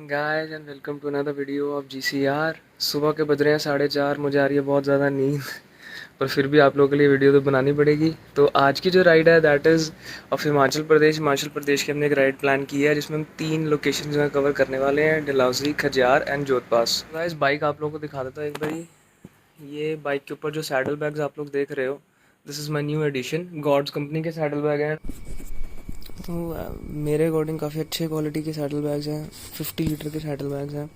Guys and welcome to another video of GCR. सुबह के बज रहे हैं 4:30। मुझे आ रही है बहुत ज़्यादा नींद, पर फिर भी आप लोगों के लिए वीडियो तो बनानी पड़ेगी। तो आज की जो राइड है that is of Himachal Pradesh. Himachal Pradesh की हमने एक राइड प्लान की है जिसमें हम 3 लोकेशन जो है कवर करने वाले हैं, डलहौजी, खजियार एंड जोत पास। गाइस बाइक आप लोगों को दिखा देता हूँ एक बारी। ये बाइक के ऊपर जो सैडल बैग्स आप लोग देख रहे हो, this is my new edition. God's company के सैडल बैग हैं। तो मेरे अकॉर्डिंग काफ़ी अच्छे क्वालिटी के सैडल बैग्स हैं, 50 लीटर के सैडल बैग्स हैं।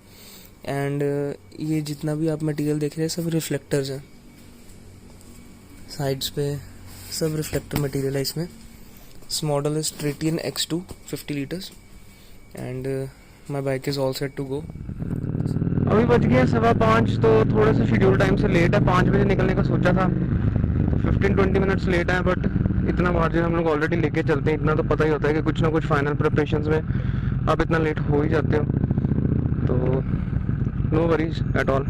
एंड ये जितना भी आप मटेरियल देख रहे हैं सब रिफ्लेक्टर्स हैं, साइड्स पे सब रिफ्लेक्टर मटेरियल है इसमें। This model is Triton X2 50 litres and my bike is all set to go. अभी बज गया 5:15, तो थोड़ा सा शेड्यूल टाइम से लेट है। 5 बजे निकलने का सोचा था, 15-20 मिनट्स लेट है, बट इतना मार्जिन हम लोग ऑलरेडी लेके चलते हैं। इतना तो पता ही होता है कि कुछ ना कुछ फाइनल प्रिपरेशंस में आप इतना लेट हो ही जाते हो, तो नो वरीज एट ऑल।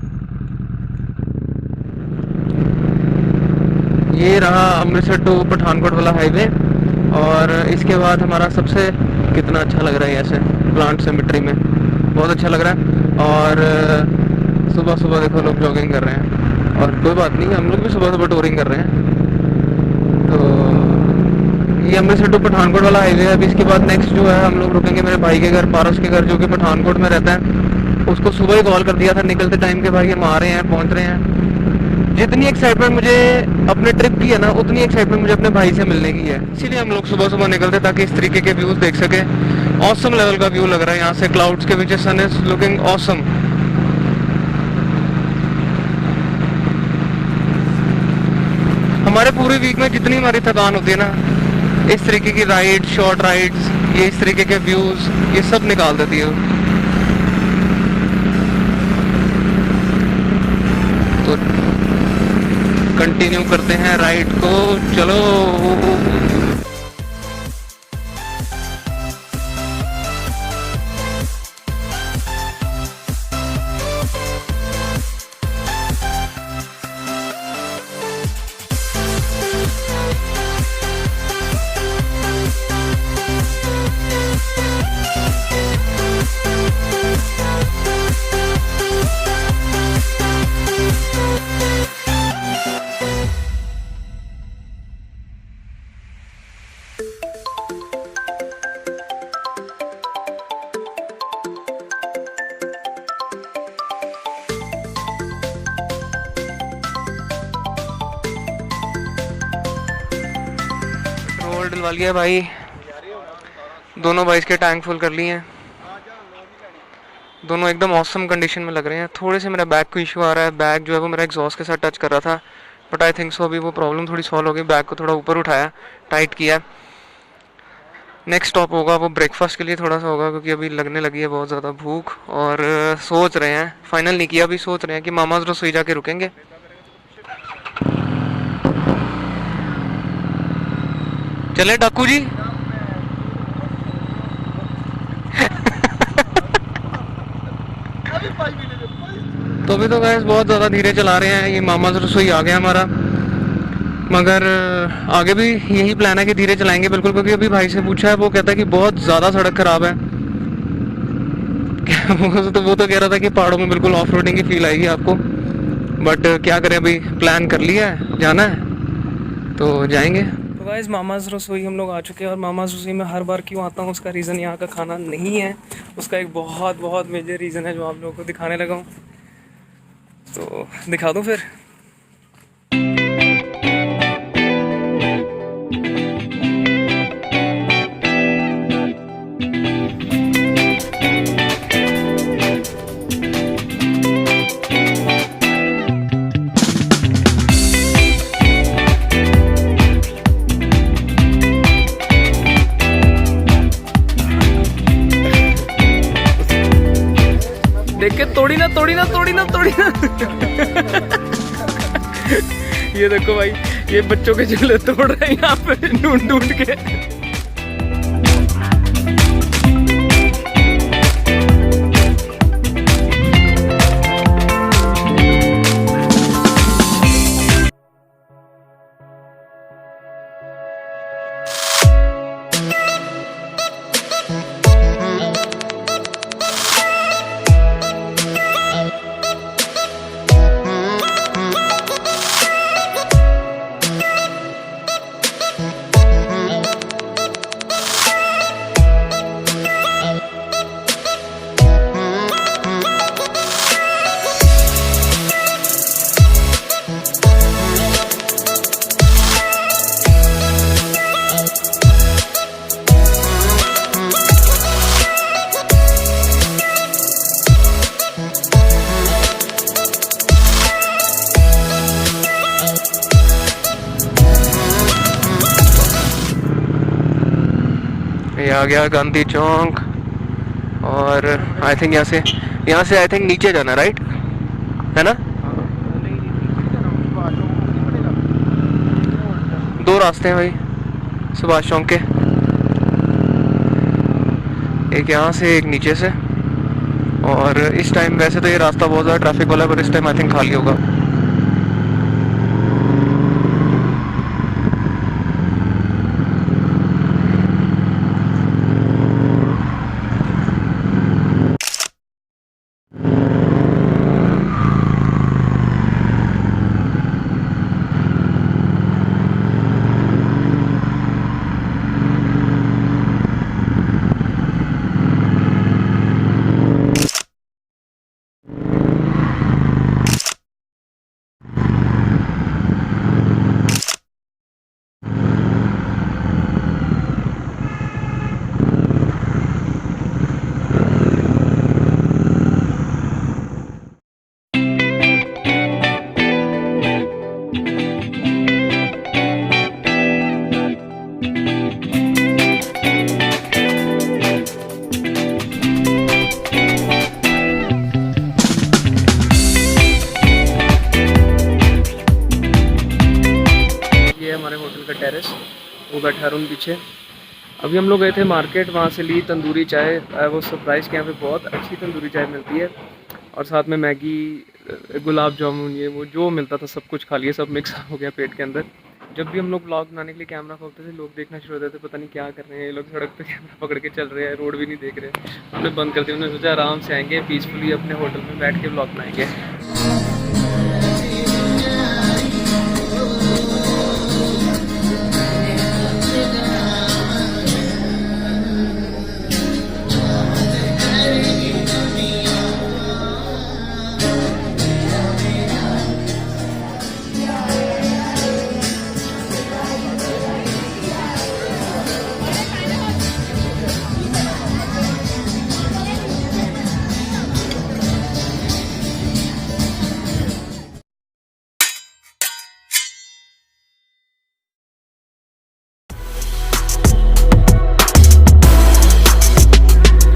ये रहा अमृतसर टू पठानकोट वाला हाईवे, और इसके बाद हमारा सबसे कितना अच्छा लग रहा है ऐसे प्लांट सेमेट्री में, बहुत अच्छा लग रहा है। और सुबह सुबह देखो लोग जॉगिंग कर रहे हैं, और कोई बात नहीं, हम लोग भी सुबह सुबह टूरिंग कर रहे हैं। तो ये अमृतसर टू पठानकोट वाला हाईवे है। अभी इसके बाद नेक्स्ट जो है हम लोग रुकेंगे मेरे भाई के घर, पारस के घर, जो कि पठानकोट में रहता है। उसको सुबह ही कॉल कर दिया था निकलते टाइम के, भाई हम आ रहे हैं, पहुंच रहे हैं। जितनी एक्साइटमेंट मुझे अपने ट्रिप की है ना, उतनी एक्साइटमेंट मुझे अपने भाई से मिलने की है। इसीलिए हम लोग सुबह सुबह निकलते ताकि इस तरीके के व्यूज देख सके। ऑसम लेवल का व्यू लग रहा है यहाँ से, क्लाउड्स के पीछे सन इज लुकिंग ऑसम। हमारे पूरे वीक में जितनी हमारी थकान होती है ना, इस तरीके की राइड, शॉर्ट राइड्स, ये इस तरीके के व्यूज, ये सब निकाल देती है। तो कंटिन्यू करते हैं राइड को, चलो। पेट्रोल डलवा लिया भाई, दोनों बाइक के टैंक फुल कर लिए हैं। दोनों एकदम ऑसम कंडीशन में लग रहे हैं। थोड़े से मेरा बैग को इशू आ रहा है, बैग जो है वो मेरा एग्जॉस्ट के साथ टच कर रहा था, बट आई थिंक सो अभी वो प्रॉब्लम थोड़ी सॉल्व हो गई। बैग को थोड़ा ऊपर उठाया, टाइट किया। नेक्स्ट स्टॉप होगा वो ब्रेकफास्ट के लिए थोड़ा सा होगा, क्योंकि अभी लगने लगी है बहुत ज़्यादा भूख। और सोच रहे हैं, फाइनल नहीं किया, अभी सोच रहे हैं कि मामाज़ रसोई जाके रुकेंगे। चले डाकू जी। तो अभी तो गैस बहुत ज़्यादा धीरे चला रहे हैं। ये मामाज़ रसोई आ गया हमारा, मगर आगे भी यही प्लान है कि धीरे चलाएंगे बिल्कुल, क्योंकि अभी भाई से पूछा है, वो कहता है कि बहुत ज़्यादा सड़क खराब है। तो वो तो कह रहा था कि पहाड़ों में बिल्कुल ऑफ रोडिंग की फील आएगी आपको, बट क्या करें, अभी प्लान कर लिया है, जाना है तो जाएंगे। तो गाइस मामाज़ रसोई हम लोग आ चुके हैं, और मामाज़ रसोई में हर बार क्यों आता हूँ उसका रीज़न यहाँ का खाना नहीं है, उसका एक बहुत बहुत मेजर रीज़न है जो आप लोगों को दिखाने लगा हूँ। तो दिखा दूँ फिर। देख के तोड़ी ना तोड़ी ना तोड़ी ना तोड़ी ना। ये देखो भाई, ये बच्चों के झूले तोड़ रहे हैं यहाँ पे ढूंढ ढूंढ के। ये आ गया गांधी चौक। और आई थिंक यहाँ से आई थिंक नीचे जाना, राइट है ना? नहीं नहीं, नीचे नहीं जाना, सुभाष चौक होकर नहीं पड़ेगा, कितने उल्ट जाना। दो रास्ते हैं भाई सुभाष चौक के, एक यहाँ से एक नीचे से। और इस टाइम वैसे तो ये रास्ता बहुत ज़्यादा ट्रैफिक वाला है, पर इस टाइम आई थिंक खाली होगा। हमारे होटल का टेरेस, वो बैठा रूम पीछे। अभी हम लोग गए थे मार्केट, वहाँ से ली तंदूरी चाय। वो सरप्राइज़ के यहाँ पे बहुत अच्छी तंदूरी चाय मिलती है, और साथ में मैगी, गुलाब जामुन, ये वो जो मिलता था सब कुछ खा लिया, सब मिक्स हो गया पेट के अंदर। जब भी हम लोग ब्लॉग बनाने के लिए कैमरा खोलते थे, लोग देखना शुरू होते थे पता नहीं क्या कर रहे हैं ये लोग, सड़क पे कैमरा पकड़ के चल रहे हैं, रोड भी नहीं देख रहे। हमने बंद कर दिया, हमने सोचा आराम से आएंगे, पीसफुली अपने होटल में बैठ के ब्लॉग बनाएंगे।